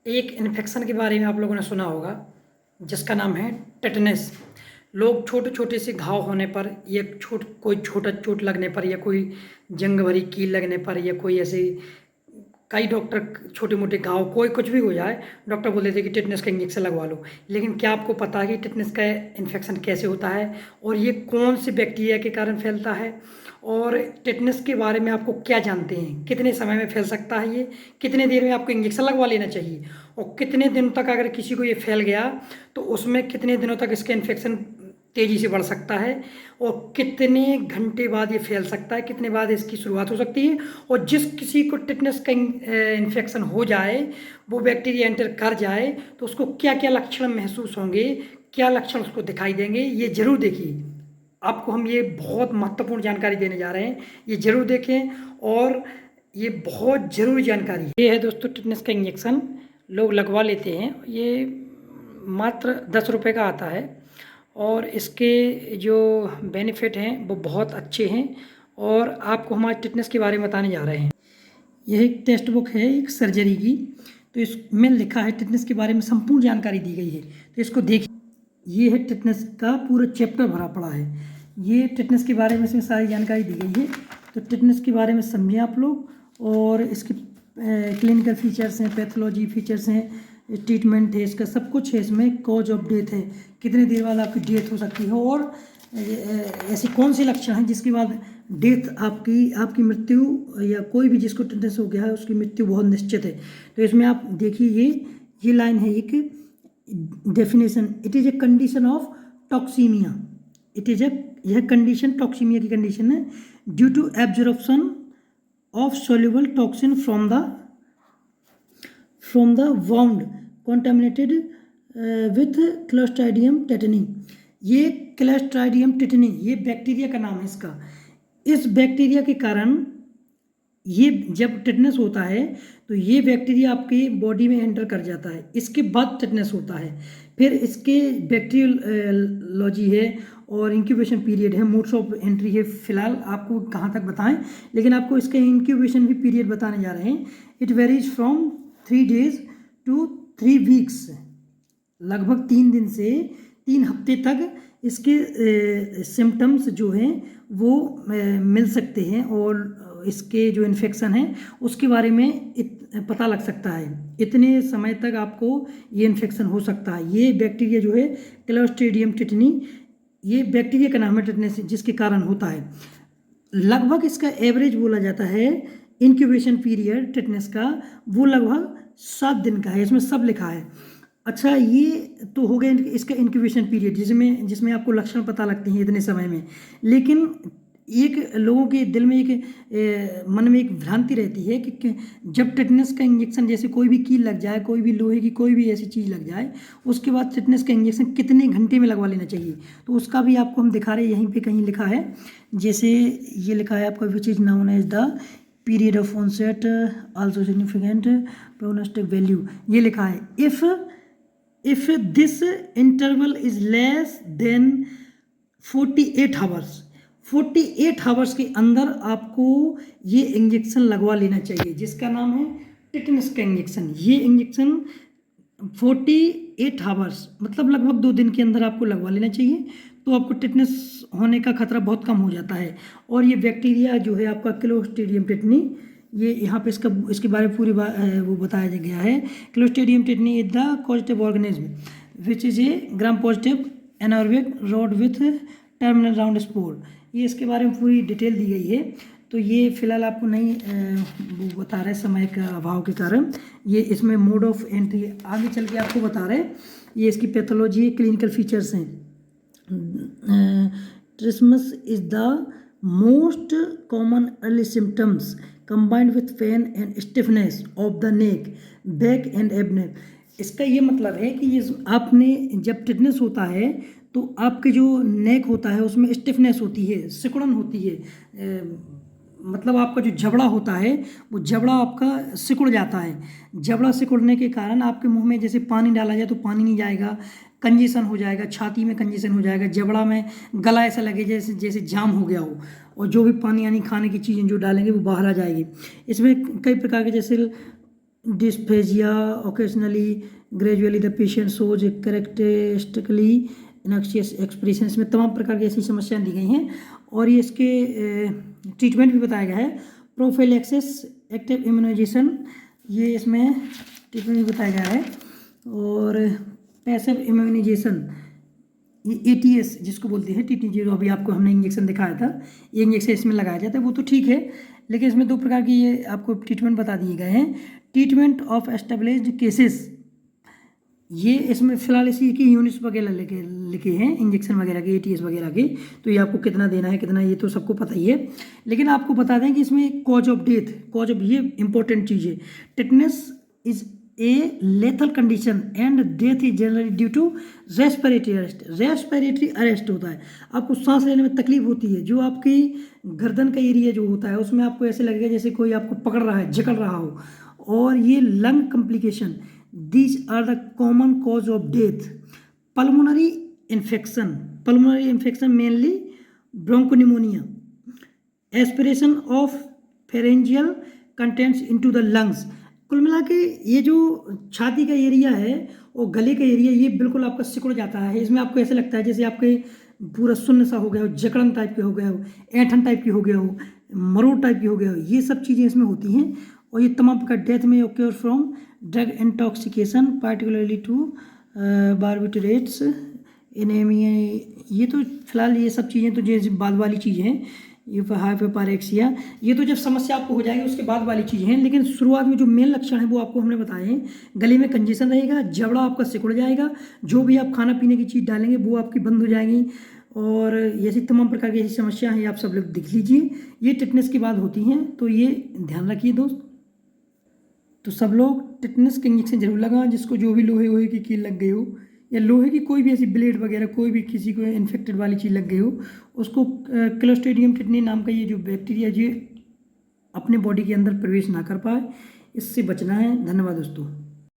एक इन्फेक्शन के बारे में आप लोगों ने सुना होगा जिसका नाम है टेटनस। लोग छोटे छोटे से घाव होने पर या कोई छोटा चोट लगने पर या कोई जंग भरी कील लगने पर या कोई ऐसे कई डॉक्टर छोटे मोटे घाव कोई कुछ भी हो जाए डॉक्टर बोल देते हैं कि टेटनस का इंजेक्शन लगवा लो। लेकिन क्या आपको पता है कि टेटनस का इन्फेक्शन कैसे होता है और ये कौन से बैक्टीरिया के कारण फैलता है और टेटनस के बारे में आपको क्या जानते हैं, कितने समय में फैल सकता है, ये कितने देर में आपको इंजेक्शन लगवा लेना चाहिए और कितने दिन तक अगर किसी को ये फैल गया तो उसमें कितने दिनों तक इसका इन्फेक्शन तेज़ी से बढ़ सकता है और कितने घंटे बाद ये फैल सकता है, कितने बाद इसकी शुरुआत हो सकती है। और जिस किसी को टिटनेस का इन्फेक्शन हो जाए, वो बैक्टीरिया एंटर कर जाए तो उसको क्या क्या लक्षण महसूस होंगे, क्या लक्षण उसको दिखाई देंगे, ये जरूर देखिए। आपको हम ये बहुत महत्वपूर्ण जानकारी देने जा रहे हैं, ये जरूर देखें और ये बहुत ज़रूरी जानकारी है। ये है दोस्तों टिटनेस का इंजेक्शन, लोग लगवा लेते हैं। ये मात्र 10 रुपये का आता है और इसके जो बेनिफिट हैं वो बहुत अच्छे हैं और आपको हमारे टिटनेस के बारे में बताने जा रहे हैं। यह एक टेक्स्ट बुक है एक सर्जरी की, तो इसमें लिखा है टिटनेस के बारे में संपूर्ण जानकारी दी गई है, तो इसको देखिए। ये है टिटनेस का पूरा चैप्टर भरा पड़ा है, ये टिटनेस के बारे में इसमें सारी जानकारी दी गई है। तो टिटनेस के बारे में समझें आप लोग, और इसके क्लिनिकल फीचर्स हैं, पैथोलॉजी फीचर्स हैं, ट्रीटमेंट है, इसका सब कुछ है। इसमें कॉज ऑफ डेथ है, कितने देर बाद आपकी डेथ हो सकती है और ऐसी कौन से लक्षण हैं जिसके बाद डेथ आपकी मृत्यु या कोई भी जिसको टिटनेस हो गया है उसकी मृत्यु बहुत निश्चित है। तो इसमें आप देखिए ये लाइन है एक definition, it is a condition of toxemia. यह कंडीशन टॉक्सीमिया की कंडीशन है due to absorption of soluble toxin from the wound contaminated with Clostridium tetani। ये Clostridium tetani ये बैक्टीरिया का नाम है इसका। इस बैक्टीरिया के कारण ये जब टिटनेस होता है तो ये बैक्टीरिया आपकी बॉडी में एंटर कर जाता है, इसके बाद टिटनेस होता है। फिर इसके बैक्टीरियोलॉजी है और इंक्यूबेशन पीरियड है, मोड्स ऑफ एंट्री है। फिलहाल आपको कहाँ तक बताएं, लेकिन आपको इसके इंक्यूबेशन भी पीरियड बताने जा रहे हैं। It varies from 3 days to 3 weeks, लगभग 3 दिन से 3 हफ्ते तक इसके सिम्टम्स जो हैं वो मिल सकते हैं और इसके जो इन्फेक्शन है उसके बारे में पता लग सकता है। इतने समय तक आपको ये इन्फेक्शन हो सकता है। ये बैक्टीरिया जो है क्लोस्ट्रीडियम टिटनी, ये बैक्टीरिया का नाम है टिटनेस जिसके कारण होता है। लगभग इसका एवरेज बोला जाता है इंक्यूबेशन पीरियड टिटनेस का, वो लगभग 7 दिन का है, इसमें सब लिखा है। अच्छा, ये तो हो गया इसका इंक्यूबेशन पीरियड जिसमें आपको लक्षण पता लगते हैं इतने समय में। लेकिन एक लोगों के दिल में मन में एक भ्रांति रहती है कि जब टिटनेस का इंजेक्शन, जैसे कोई भी कील लग जाए, कोई भी लोहे की कोई भी ऐसी चीज़ लग जाए, उसके बाद टिटनेस का इंजेक्शन कितने घंटे में लगवा लेना चाहिए, तो उसका भी आपको हम दिखा रहे हैं। यहीं पे कहीं लिखा है, जैसे ये लिखा है आपका which is known as the period of onset also significant prognostic value. ये लिखा है if this interval is less than 48 hours, 48 hours के अंदर आपको ये इंजेक्शन लगवा लेना चाहिए जिसका नाम है टिटनेस का इंजेक्शन। ये इंजेक्शन 48 आवर्स मतलब लगभग 2 दिन के अंदर आपको लगवा लेना चाहिए, तो आपको टिटनेस होने का खतरा बहुत कम हो जाता है। और ये बैक्टीरिया जो है आपका क्लोस्ट्रीडियम टिटनी, ये यहाँ पे इसके बारे में पूरी वो बताया गया है। Clostridium tetani is the causative organism which is a gram positive anaerobic rod with terminal round spore. ये इसके बारे में पूरी डिटेल दी गई है, तो ये फिलहाल आपको नहीं वो बता रहे समय का अभाव के कारण। ये इसमें मोड ऑफ एंट्री आगे चल के आपको बता रहे। ये इसकी पैथोलॉजी क्लिनिकल फीचर्स हैं। Trismus is the most common early symptoms combined with pain and stiffness of the neck, back and abdomen। इसका ये मतलब है कि ये आपने जब टिटनेस होता है तो आपके जो नेक होता है उसमें स्टिफनेस होती है, सिकुड़न होती है। मतलब आपका जो जबड़ा होता है वो जबड़ा आपका सिकुड़ जाता है। जबड़ा सिकुड़ने के कारण आपके मुंह में जैसे पानी डाला जाए तो पानी नहीं जाएगा, कंजेशन हो जाएगा, छाती में कंजेशन हो जाएगा, जबड़ा में गला ऐसा लगे जैसे जाम हो गया हो, और जो भी पानी यानी खाने की चीज़ें जो डालेंगे वो बाहर आ जाएगी। इसमें कई प्रकार के जैसे dysphagia occasionally gradually the patient shows characteristically noxious expression। इसमें तमाम प्रकार की ऐसी समस्याएं दी गई हैं और ये इसके ट्रीटमेंट भी बताया गया है। प्रोफिलैक्सिस एक्टिव इम्यूनाइजेशन, ये इसमें ट्रीटमेंट भी बताया गया है। और पैसिव इम्यूनाइजेशन, ये ATS जिसको बोलते हैं TT, जो अभी आपको हमने इंजेक्शन दिखाया था, ये इंजेक्शन इसमें लगाया जाता है, वो तो ठीक है, लेकिन इसमें 2 प्रकार की ये आपको ट्रीटमेंट बता दिए गए हैं। ट्रीटमेंट ऑफ एस्टेब्लिश्ड केसेस, ये इसमें फिलहाल इसी की यूनिट्स वगैरह लिखे हैं इंजेक्शन वगैरह के, ATS वगैरह के, तो ये आपको कितना देना है कितना, ये तो सबको पता ही है। लेकिन आपको बता दें कि इसमें कॉज ऑफ डेथ, ये इंपॉर्टेंट चीज़ है। Tetanus is a lethal condition and death is generally due to respiratory arrest. Respiratory arrest होता है, आपको सांस लेने में तकलीफ होती है, जो आपकी गर्दन का एरिया जो होता है उसमें आपको ऐसे लगेगा जैसे कोई आपको पकड़ रहा है, जकड़ रहा हो। और ये lung complication, these are the common cause of death. Pulmonary infection mainly bronchopneumonia, aspiration of pharyngeal contents into the lungs. कुल मिला के ये जो छाती का एरिया है और गले का एरिया, ये बिल्कुल आपका सिकुड़ जाता है। इसमें आपको ऐसे लगता है जैसे आपके पूरा शून्य सा हो गया हो, जकड़न टाइप के हो गया हो, ऐंठन टाइप की हो गया हो, मरोड़ टाइप की हो गया हो, ये सब चीज़ें इसमें होती हैं। और ये तमाम प्रकार डेथ में occur from drug intoxication particularly to barbiturates anaemia. ये तो फिलहाल ये सब चीज़ें तो जो बाद वाली चीज़ें हैं, ये हाइपोपायरेक्सिया, ये तो जब समस्या आपको हो जाएगी उसके बाद वाली चीज़ हैं। लेकिन शुरुआत में जो मेन लक्षण है वो आपको हमने बताए हैं। गले में कंजेशन रहेगा, जबड़ा आपका सिकुड़ जाएगा, जो भी आप खाना पीने की चीज़ डालेंगे वो आपकी बंद हो जाएगी, और ऐसी तमाम प्रकार की ऐसी समस्या हैं, आप सब लोग देख लीजिए। ये टिटनेस की बात होती हैं, तो ये ध्यान रखिए दोस्त। तो सब लोग टिटनेस के इंजेक्शन जरूर लगाएं, जिसको जो भी लोहे की कील लग गई हो, या लोहे की कोई भी ऐसी ब्लेड वगैरह कोई भी किसी को इन्फेक्टेड वाली चीज़ लग गई हो, उसको क्लोस्ट्रीडियम टिटनी नाम का ये जो बैक्टीरिया जो अपने बॉडी के अंदर प्रवेश ना कर पाए, इससे बचना है। धन्यवाद दोस्तों।